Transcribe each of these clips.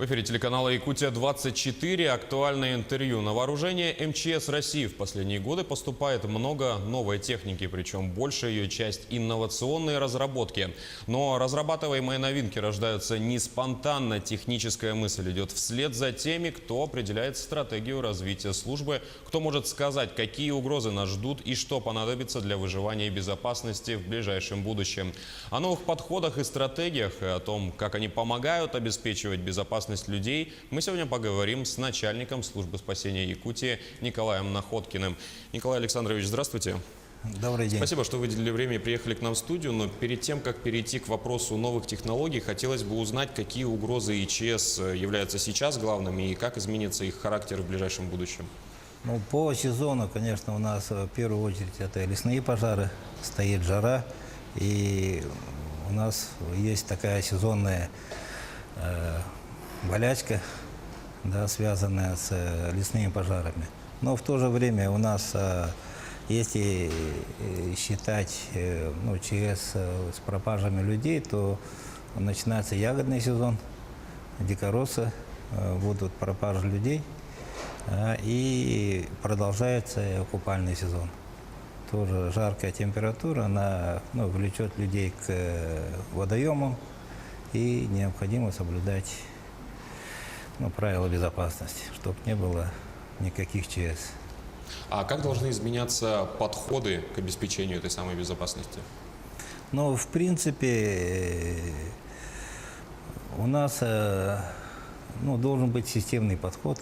В эфире телеканала «Якутия-24» актуальное интервью. На вооружение МЧС России в последние годы поступает много новой техники, причем большая ее часть – инновационные разработки. Но разрабатываемые новинки рождаются не спонтанно. Техническая мысль идет вслед за теми, кто определяет стратегию развития службы, кто может сказать, какие угрозы нас ждут и что понадобится для выживания и безопасности в ближайшем будущем. О новых подходах и стратегиях, и о том, как они помогают обеспечивать безопасность людей, мы сегодня поговорим с начальником службы спасения Якутии Николаем Находкиным. Николай Александрович, здравствуйте. Добрый день. Спасибо, что выделили время и приехали к нам в студию. Но перед тем, как перейти к вопросу новых технологий, хотелось бы узнать, какие угрозы ИЧС являются сейчас главными и как изменится их характер в ближайшем будущем. Ну, по сезону, конечно, у нас в первую очередь это лесные пожары, стоит жара, и у нас есть такая сезонная болячка, да, связанная с лесными пожарами. Но в то же время у нас, если считать ЧС с пропажами людей, то начинается ягодный сезон, дикоросы, будут пропажи людей, и продолжается купальный сезон. Тоже жаркая температура, она влечет людей к водоемам, и необходимо соблюдать правила безопасности, чтобы не было никаких ЧС. А как должны изменяться подходы к обеспечению этой самой безопасности? Ну, в принципе, у нас должен быть системный подход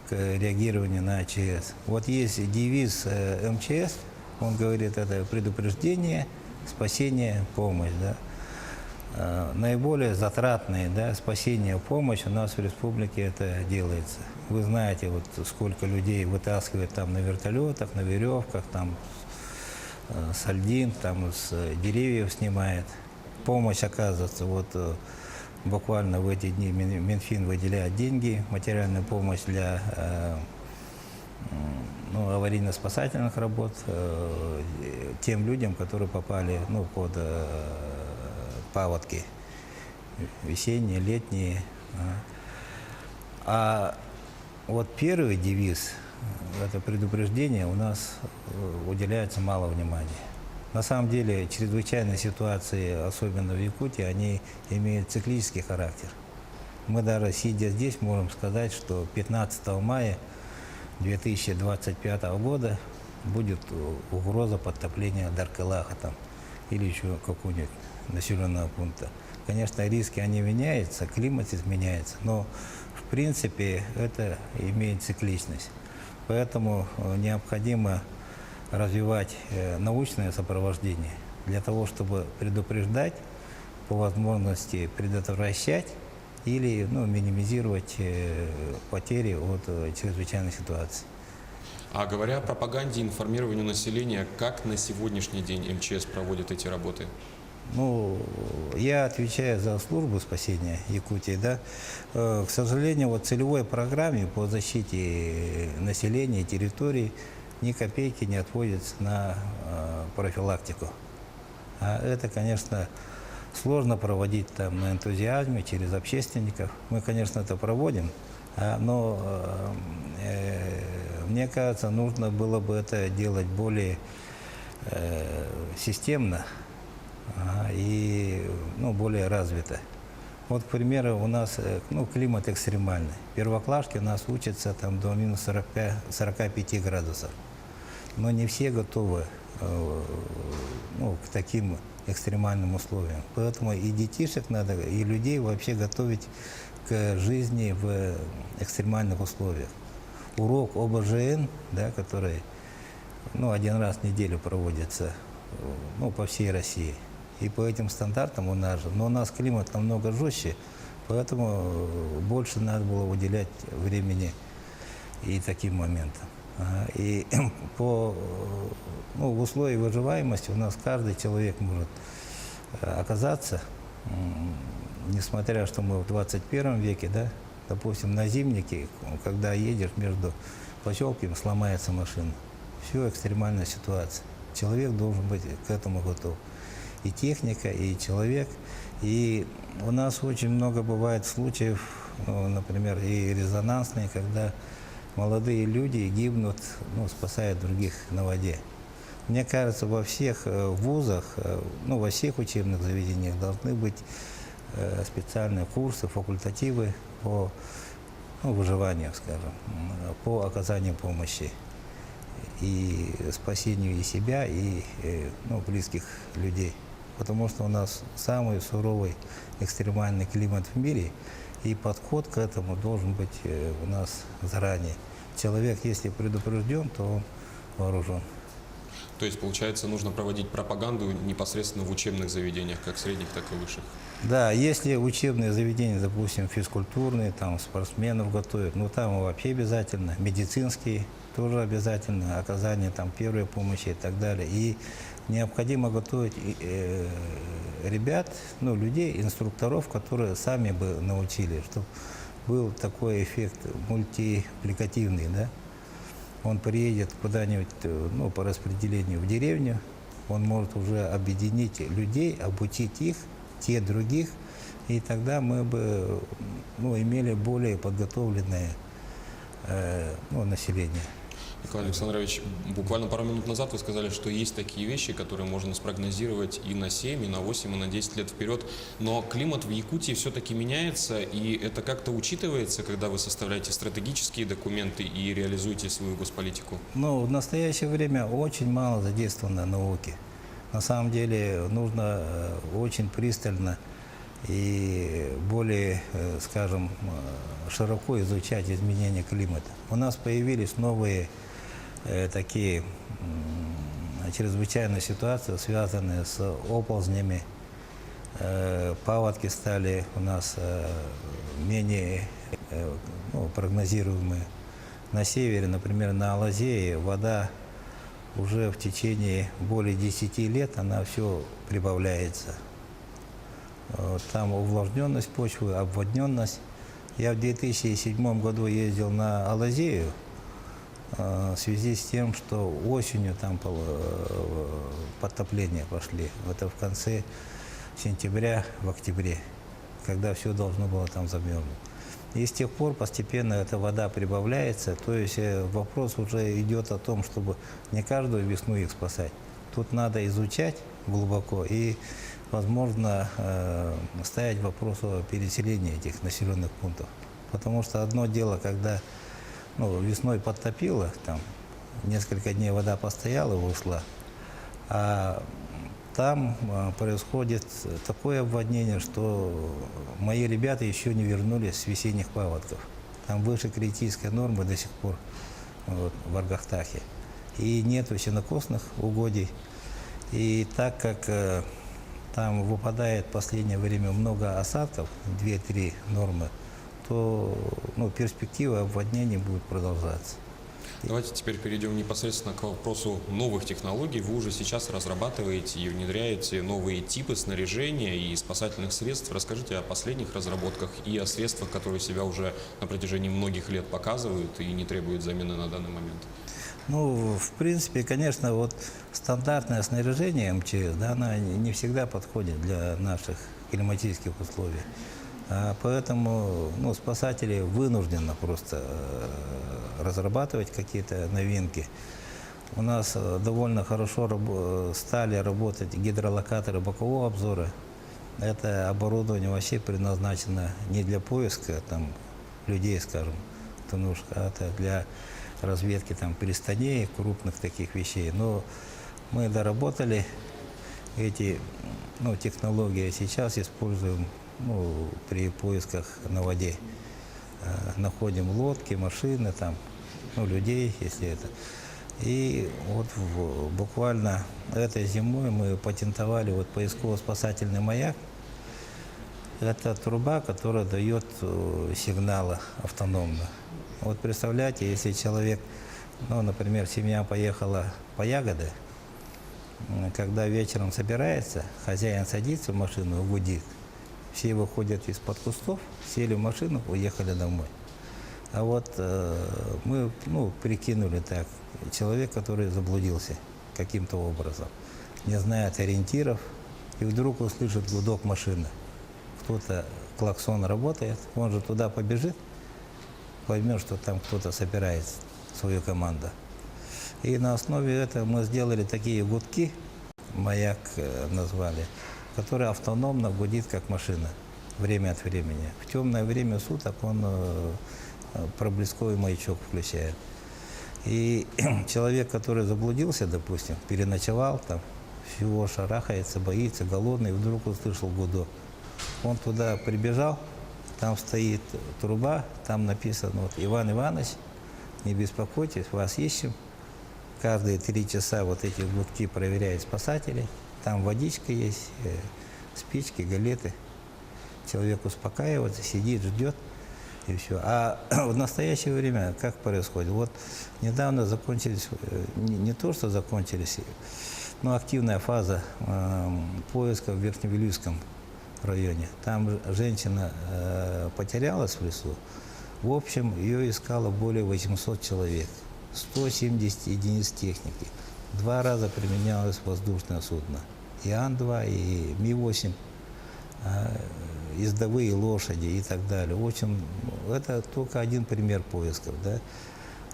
к реагированию на ЧС. Вот есть девиз МЧС, он говорит, это предупреждение, спасение, помощь. Да? Наиболее затратные, да, спасение, помощь у нас в республике это делается. Вы знаете, вот сколько людей вытаскивают там на вертолетах, на веревках, там сальдин, там с деревьев снимает. Помощь оказывается, вот буквально в эти дни Минфин выделяет деньги, материальную помощь для аварийно-спасательных работ тем людям, которые попали под паводки, весенние, летние. А вот первый девиз, это предупреждение, у нас уделяется мало внимания. На самом деле, чрезвычайные ситуации, особенно в Якутии, они имеют циклический характер. Мы даже сидя здесь можем сказать, что 15 мая 2025 года будет угроза подтопления Даркелаха там, или еще какого-нибудь населенного пункта. Конечно, риски, они меняются, климат изменяется, но в принципе это имеет цикличность. Поэтому необходимо развивать научное сопровождение для того, чтобы предупреждать, по возможности предотвращать или минимизировать потери от чрезвычайной ситуации. А говоря о пропаганде и информировании населения, как на сегодняшний день МЧС проводит эти работы? Я отвечаю за службу спасения Якутии, да. К сожалению, вот целевой программе по защите населения, территорий ни копейки не отводится на профилактику. А это, конечно, сложно проводить там на энтузиазме, через общественников. Мы, конечно, это проводим, но мне кажется, нужно было бы это делать более системно и более развито. Вот, к примеру, у нас климат экстремальный. Первоклашки у нас учатся там до минус 45 градусов. Но не все готовы к таким экстремальным условиям. Поэтому и детишек надо, и людей вообще готовить к жизни в экстремальных условиях. Урок ОБЖН, да, который один раз в неделю проводится по всей России. И по этим стандартам у нас же. Но у нас климат намного жестче, поэтому больше надо было уделять времени и таким моментам. И в условиях выживаемости у нас каждый человек может оказаться, несмотря что мы в 21 веке, да, допустим, на зимнике, когда едешь между поселками, сломается машина. Все экстремальная ситуация. Человек должен быть к этому готов. И техника, и человек. И у нас очень много бывает случаев ну, например, и резонансные, когда молодые люди гибнут, ну, спасая других на воде. Мне кажется, во всех вузах, ну, во всех учебных заведениях должны быть специальные курсы, факультативы по, ну, выживанию, скажем, по оказанию помощи и спасению и себя, и ну, близких людей. Потому что у нас самый суровый экстремальный климат в мире, и подход к этому должен быть у нас заранее. Человек, если предупрежден, то он вооружен. То есть, получается, нужно проводить пропаганду непосредственно в учебных заведениях, как средних, так и высших? Да, если учебные заведения, допустим, физкультурные, там спортсменов готовят, ну там вообще обязательно, медицинские тоже обязательно, оказание там первой помощи и так далее. И необходимо готовить ребят, ну, людей, инструкторов, которые сами бы научили, чтобы был такой эффект мультипликативный, да. Он приедет куда-нибудь, ну, по распределению в деревню, он может уже объединить людей, обучить их, те других, и тогда мы бы, ну, имели более подготовленное ну, население. Николай Александрович, буквально пару минут назад вы сказали, что есть такие вещи, которые можно спрогнозировать и на 7, и на 8, и на 10 лет вперед. Но климат в Якутии все-таки меняется, и это как-то учитывается, когда вы составляете стратегические документы и реализуете свою госполитику? Ну, в настоящее время очень мало задействовано науки. На самом деле нужно очень пристально и более, скажем, широко изучать изменения климата. У нас появились новые такие чрезвычайные ситуации, связанные с оползнями. Паводки стали у нас менее ну, прогнозируемые. На севере, например, на Алазее вода уже в течение более 10 лет, она все прибавляется. Там увлажненность почвы, обводненность. Я в 2007 году ездил на Алазею в связи с тем, что осенью там подтопления пошли. Это в конце сентября, в октябре, когда все должно было там замерзнуть. И с тех пор постепенно эта вода прибавляется, то есть вопрос уже идет о том, чтобы не каждую весну их спасать. Тут надо изучать глубоко и, возможно, ставить вопрос о переселении этих населенных пунктов. Потому что одно дело, когда, ну, весной подтопило, там несколько дней вода постояла, ушла, а там происходит такое обводнение, что мои ребята еще не вернулись с весенних паводков. Там выше критической нормы до сих пор вот, в Аргахтахе. И нету сенокосных угодий. И так как там выпадает в последнее время много осадков, 2-3 нормы, то, ну, перспектива обводнений будет продолжаться. Давайте теперь перейдем непосредственно к вопросу новых технологий. Вы уже сейчас разрабатываете и внедряете новые типы снаряжения и спасательных средств. Расскажите о последних разработках и о средствах, которые себя уже на протяжении многих лет показывают и не требуют замены на данный момент. Ну, в принципе, конечно, вот стандартное снаряжение МЧС, да, оно не всегда подходит для наших климатических условий. Поэтому, ну, спасатели вынуждены просто разрабатывать какие-то новинки. У нас довольно хорошо стали работать гидролокаторы бокового обзора. Это оборудование вообще предназначено не для поиска там, людей, скажем, а это для разведки там, пристаней, крупных таких вещей. Но мы доработали эти, ну, технологии, сейчас используем, ну, при поисках на воде. Находим лодки, машины, там, ну, людей, если это. И вот буквально этой зимой мы патентовали вот поисково-спасательный маяк. Это труба, которая дает сигналы автономно. Вот представляете, если человек, ну, например, семья поехала по ягоды, когда вечером собирается, хозяин садится в машину и гудит. Все выходят из-под кустов, сели в машину, уехали домой. А вот мы, ну, прикинули так, человек, который заблудился каким-то образом, не знает ориентиров, и вдруг услышит гудок машины. Кто-то клаксон работает, он же туда побежит, поймет, что там кто-то собирает свою команду. И на основе этого мы сделали такие гудки, маяк назвали, который автономно гудит, как машина, время от времени. В темное время суток он проблесковый маячок включает. И человек, который заблудился, допустим, переночевал там, всего шарахается, боится, голодный, вдруг услышал гудок. Он туда прибежал, там стоит труба, там написано: вот, Иван Иванович, не беспокойтесь, вас ищем. Каждые 3 часа вот эти гудки проверяют спасатели. Там водичка есть, спички, галеты. Человек успокаивается, сидит, ждет, и все. А в настоящее время как происходит? Вот недавно закончились, не то что закончились, но активная фаза поиска в Верхневилюйском районе. Там женщина потерялась в лесу. В общем, ее искало более 800 человек. 170 единиц техники. 2 раза применялось воздушное судно. И Ан-2, и Ми-8, ездовые лошади и так далее. В общем, это только один пример поисков. Да?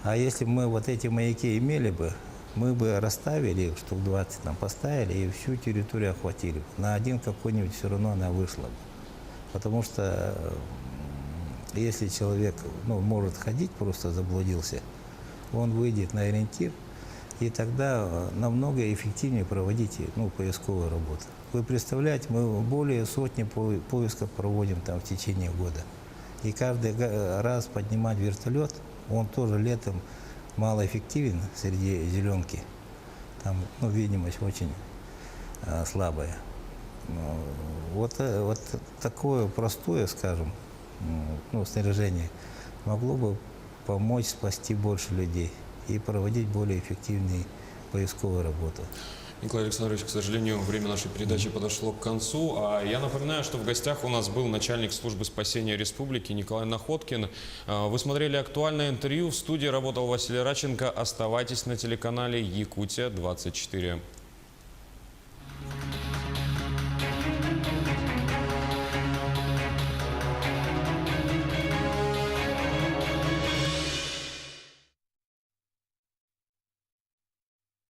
А если мы вот эти маяки имели бы, мы бы расставили их, штук 20 там поставили, и всю территорию охватили бы. На один какой-нибудь все равно она вышла бы. Потому что если человек может ходить, просто заблудился, он выйдет на ориентир, и тогда намного эффективнее проводить поисковую работу. Вы представляете, мы более сотни поисков проводим там в течение года. И каждый раз поднимать вертолет, он тоже летом малоэффективен среди зеленки. Там видимость очень слабая. Вот такое простое, скажем, снаряжение могло бы помочь спасти больше людей и проводить более эффективные поисковые работы. Николай Александрович, к сожалению, время нашей передачи подошло к концу. А я напоминаю, что в гостях у нас был начальник службы спасения республики Николай Находкин. Вы смотрели актуальное интервью. В студии работал Василий Радченко. Оставайтесь на телеканале Якутия-24.